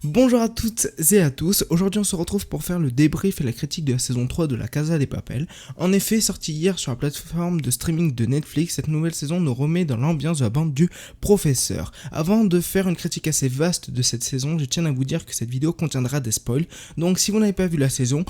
Bonjour à toutes et à tous, aujourd'hui on se retrouve pour faire le débrief et la critique de la saison 3 de La Casa de Papel. En effet, sortie hier sur la plateforme de streaming de Netflix, cette nouvelle saison nous remet dans l'ambiance de la bande du professeur. Avant de faire une critique assez vaste de cette saison, je tiens à vous dire que cette vidéo contiendra des spoils, donc si vous n'avez pas vu la saison,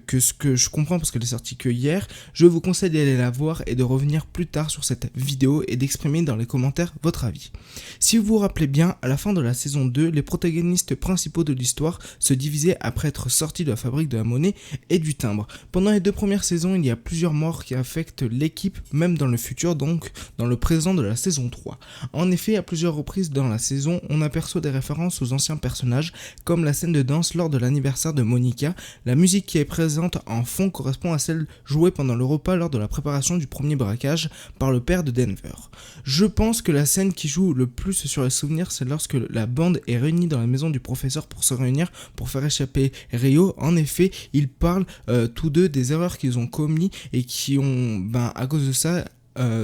que ce que je comprends parce qu'elle est sortie que hier, je vous conseille d'aller la voir et de revenir plus tard sur cette vidéo et d'exprimer dans les commentaires votre avis. Si vous vous rappelez bien, à la fin de la saison 2, les protagonistes principaux de l'histoire se divisaient après être sortis de la fabrique de la monnaie et du timbre. Pendant les deux premières saisons, il y a plusieurs morts qui affectent l'équipe, même dans le futur, donc dans le présent de la saison 3. En effet, à plusieurs reprises dans la saison, on aperçoit des références aux anciens personnages, comme la scène de danse lors de l'anniversaire de Monica, la musique qui est présente en fond correspond à celle jouée pendant le repas lors de la préparation du premier braquage par le père de Denver. Je pense que la scène qui joue le plus sur les souvenirs, c'est lorsque la bande est réunie dans la maison du professeur pour se réunir pour faire échapper Rio. En effet, ils parlent tous deux des erreurs qu'ils ont commis et qui ont, à cause de ça,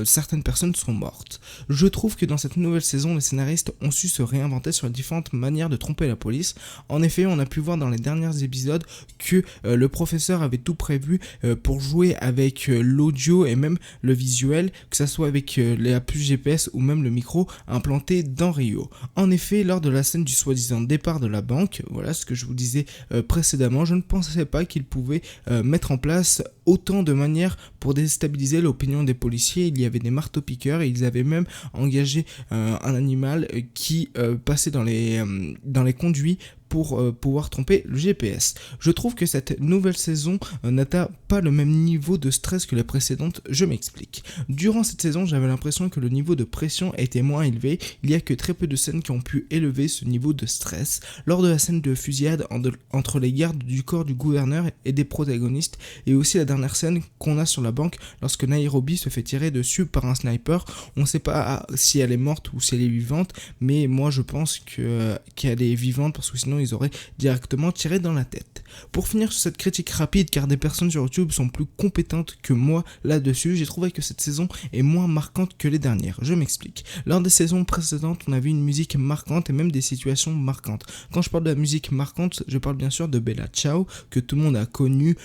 certaines personnes sont mortes. Je trouve que dans cette nouvelle saison, les scénaristes ont su se réinventer sur les différentes manières de tromper la police. En effet, on a pu voir dans les derniers épisodes que le professeur avait tout prévu pour jouer avec l'audio et même le visuel, que ce soit avec la puce GPS ou même le micro implanté dans Rio. En effet, lors de la scène du soi-disant départ de la banque, voilà ce que je vous disais précédemment, je ne pensais pas qu'ils pouvaient mettre en place autant de manières pour déstabiliser l'opinion des policiers. Il y avait des marteaux-piqueurs et ils avaient même engagé un animal qui passait dans les conduits pour pouvoir tromper le GPS. Je trouve que cette nouvelle saison n'atteint pas le même niveau de stress que la précédente, je m'explique. Durant cette saison, j'avais l'impression que le niveau de pression était moins élevé, il y a que très peu de scènes qui ont pu élever ce niveau de stress. Lors de la scène de fusillade entre les gardes du corps du gouverneur et des protagonistes, et aussi la dernière scène qu'on a sur la banque lorsque Nairobi se fait tirer dessus par un sniper, on ne sait pas si elle est morte ou si elle est vivante, mais moi je pense qu'elle est vivante parce que sinon ils auraient directement tiré dans la tête. Pour finir sur cette critique rapide, car des personnes sur YouTube sont plus compétentes que moi là-dessus, j'ai trouvé que cette saison est moins marquante que les dernières. Je m'explique. Lors des saisons précédentes, on avait une musique marquante et même des situations marquantes. Quand je parle de la musique marquante, je parle bien sûr de Bella Ciao, que tout le monde a connu,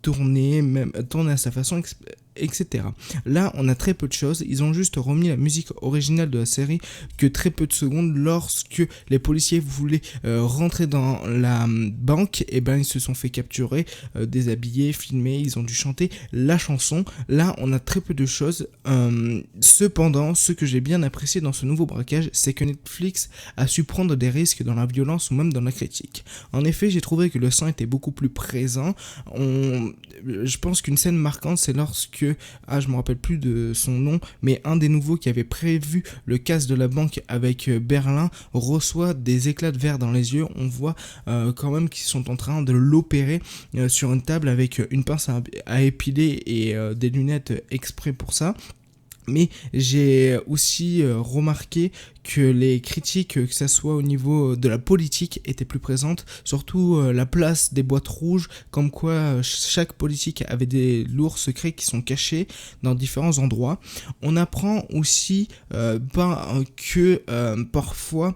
tourné à sa façon, etc. Là, on a très peu de choses. Ils ont juste remis la musique originale de la série que très peu de secondes. Lorsque les policiers voulaient rentrer dans la banque, et ils se sont fait capturer, déshabillés, filmés. Ils ont dû chanter la chanson. Là, on a très peu de choses. Cependant, ce que j'ai bien apprécié dans ce nouveau braquage, c'est que Netflix a su prendre des risques dans la violence ou même dans la critique. En effet, j'ai trouvé que le sang était beaucoup plus présent. Je pense qu'une scène marquante, c'est lorsque je me rappelle plus de son nom, mais un des nouveaux qui avait prévu le casse de la banque avec Berlin reçoit des éclats de verre dans les yeux. On voit quand même qu'ils sont en train de l'opérer sur une table avec une pince à épiler et des lunettes exprès pour ça. Mais j'ai aussi remarqué que les critiques, que ce soit au niveau de la politique, étaient plus présentes, surtout la place des boîtes rouges, comme quoi chaque politique avait des lourds secrets qui sont cachés dans différents endroits. On apprend aussi que parfois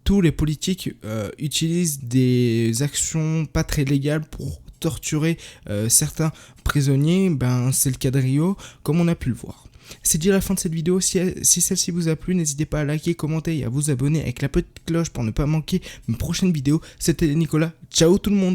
tous les politiques utilisent des actions pas très légales pour torturer certains prisonniers. C'est le cas de Rio, comme on a pu le voir. C'est déjà la fin de cette vidéo. Si celle-ci vous a plu, n'hésitez pas à liker, commenter et à vous abonner avec la petite cloche pour ne pas manquer mes prochaines vidéos. C'était Nicolas, ciao tout le monde.